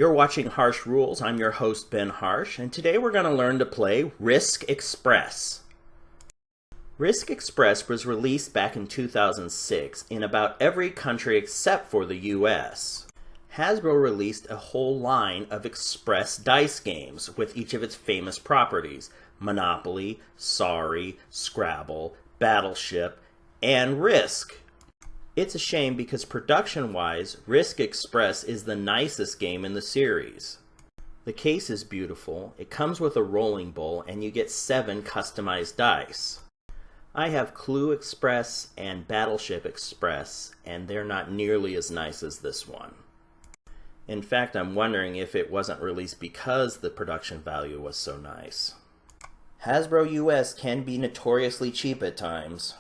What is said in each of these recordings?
You're watching Harsh Rules. I'm your host, Ben Harsh, and today we're going to learn to play Risk Express. Risk Express was released back in 2006 in about every country except for the US. Hasbro released a whole line of Express dice games with each of its famous properties: Monopoly, Sorry, Scrabble, Battleship, and Risk. It's a shame because production-wise, Risk Express is the nicest game in the series. The case is beautiful, it comes with a rolling bowl, and you get 7 customized dice. I have Clue Express and Battleship Express, and they're not nearly as nice as this one. In fact, I'm wondering if it wasn't released because the production value was so nice. Hasbro US can be notoriously cheap at times.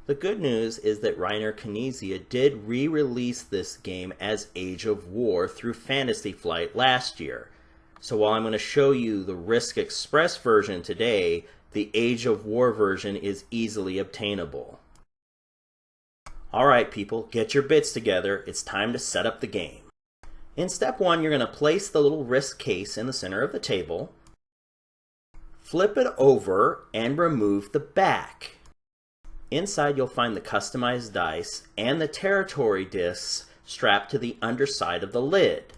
The good news is that Reiner Knizia did re-release this game as Age of War through Fantasy Flight last year. So while I'm going to show you the Risk Express version today, the Age of War version is easily obtainable. Alright people, get your bits together, it's time to set up the game. In step 1, you're going to place the little Risk case in the center of the table, flip it over, and remove the back. Inside you'll find the customized dice and the territory discs strapped to the underside of the lid.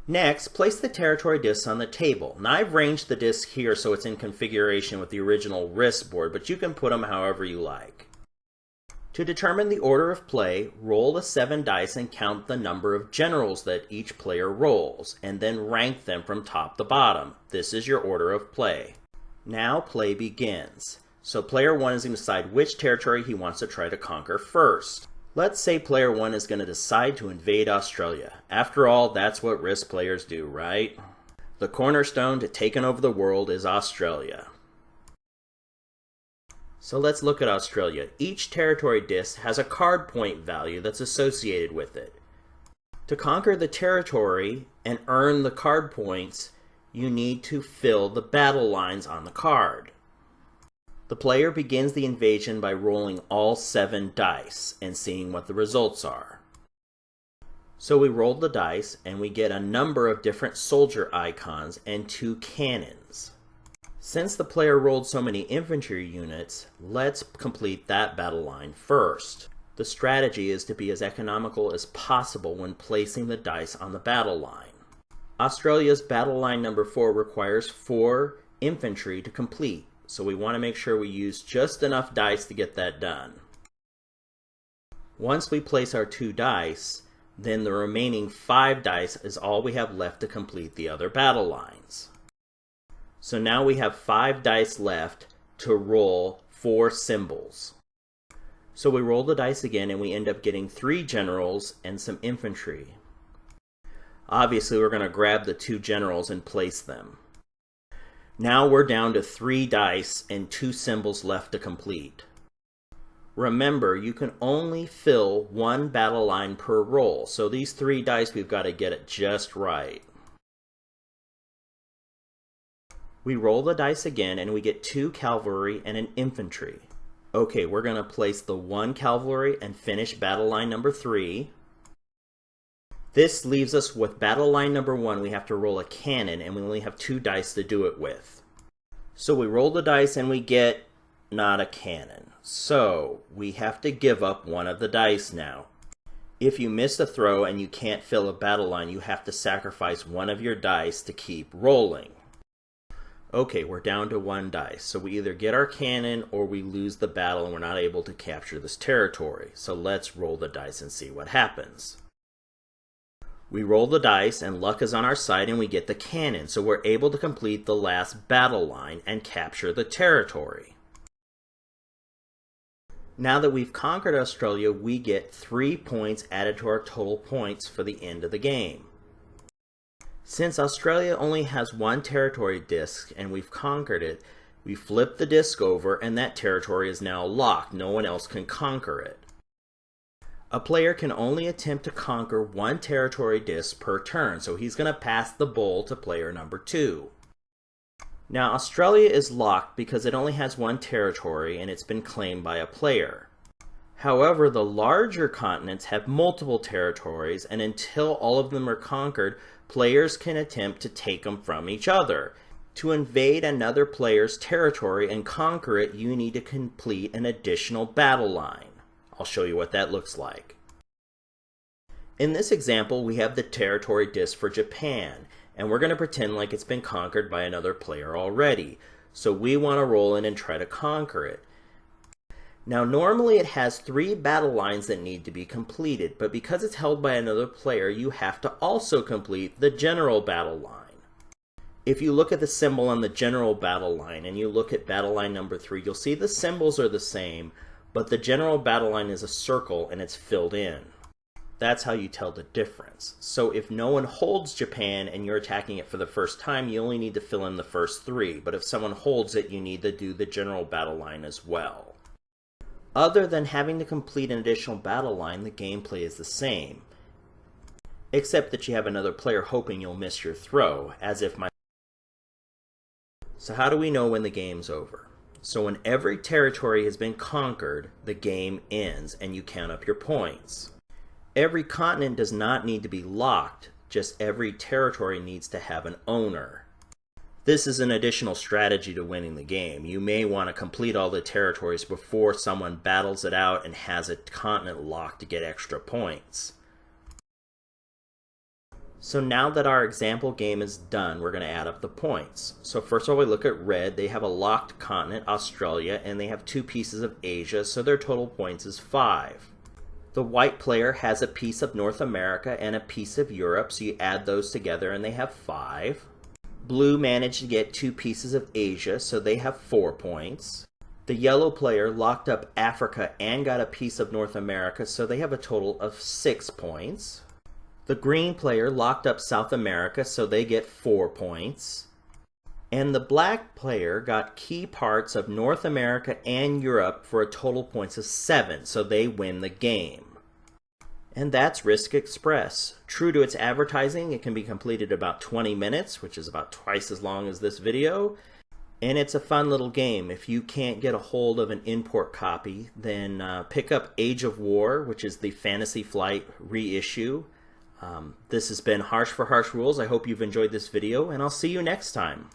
Next, place the territory discs on the table. Now I've arranged the disc here so it's in configuration with the original Risk board, but you can put them however you like. To determine the order of play, roll the 7 dice and count the number of generals that each player rolls, and then rank them from top to bottom. This is your order of play. Now play begins. So player 1 is going to decide which territory he wants to try to conquer first. Let's say player 1 is going to decide to invade Australia. After all, that's what Risk players do, right? The cornerstone to taking over the world is Australia. So let's look at Australia. Each territory disc has a card point value that's associated with it. To conquer the territory and earn the card points, you need to fill the battle lines on the card. The player begins the invasion by rolling all 7 dice and seeing what the results are. So we roll the dice and we get a number of different soldier icons and 2 cannons. Since the player rolled so many infantry units, let's complete that battle line first. The strategy is to be as economical as possible when placing the dice on the battle line. Australia's battle line number 4 requires 4 infantry to complete. So we want to make sure we use just enough dice to get that done. Once we place our 2 dice, then the remaining 5 dice is all we have left to complete the other battle lines. So now we have 5 dice left to roll 4 symbols. So we roll the dice again and we end up getting 3 generals and some infantry. Obviously we're going to grab the 2 generals and place them. Now we're down to 3 dice and 2 symbols left to complete. Remember, you can only fill 1 battle line per roll, so these 3 dice we've got to get it just right. We roll the dice again and we get 2 cavalry and an infantry. Okay, we're going to place the 1 cavalry and finish battle line number 3. This leaves us with battle line number 1. We have to roll a cannon and we only have 2 dice to do it with. So we roll the dice and we get not a cannon. So we have to give up 1 of the dice now. If you miss a throw and you can't fill a battle line, you have to sacrifice 1 of your dice to keep rolling. Okay, we're down to 1 dice. So we either get our cannon or we lose the battle and we're not able to capture this territory. So let's roll the dice and see what happens. We roll the dice and luck is on our side and we get the cannon, so we're able to complete the last battle line and capture the territory. Now that we've conquered Australia, we get 3 points added to our total points for the end of the game. Since Australia only has 1 territory disc and we've conquered it, we flip the disc over and that territory is now locked. No one else can conquer it. A player can only attempt to conquer 1 territory disc per turn, so he's going to pass the bowl to player number 2. Now Australia is locked because it only has 1 territory and it's been claimed by a player. However, the larger continents have multiple territories, and until all of them are conquered, players can attempt to take them from each other. To invade another player's territory and conquer it, you need to complete an additional battle line. I'll show you what that looks like. In this example, we have the territory disk for Japan, and we're going to pretend like it's been conquered by another player already. So we want to roll in and try to conquer it. Now normally it has 3 battle lines that need to be completed, but because it's held by another player, you have to also complete the general battle line. If you look at the symbol on the general battle line and you look at battle line number 3, you'll see the symbols are the same, but the general battle line is a circle and it's filled in. That's how you tell the difference. So if no one holds Japan and you're attacking it for the first time, you only need to fill in the first 3, but if someone holds it, you need to do the general battle line as well. Other than having to complete an additional battle line, the gameplay is the same, except that you have another player hoping you'll miss your throw, as if my... So how do we know when the game's over? So when every territory has been conquered, the game ends and you count up your points. Every continent does not need to be locked, just every territory needs to have an owner. This is an additional strategy to winning the game. You may want to complete all the territories before someone battles it out and has a continent locked to get extra points. So now that our example game is done, we're going to add up the points. So first of all, we look at red. They have a locked continent, Australia, and they have 2 pieces of Asia, so their total points is 5. The white player has a piece of North America and a piece of Europe, so you add those together and they have 5. Blue managed to get 2 pieces of Asia, so they have 4 points. The yellow player locked up Africa and got a piece of North America, so they have a total of 6 points. The green player locked up South America, so they get 4 points. And the black player got key parts of North America and Europe for a total points of 7, so they win the game. And that's Risk Express. True to its advertising, it can be completed in about 20 minutes, which is about twice as long as this video. And it's a fun little game. If you can't get a hold of an import copy, then pick up Age of War, which is the Fantasy Flight reissue. This has been Harsh for Harsh Rules. I hope you've enjoyed this video, and I'll see you next time.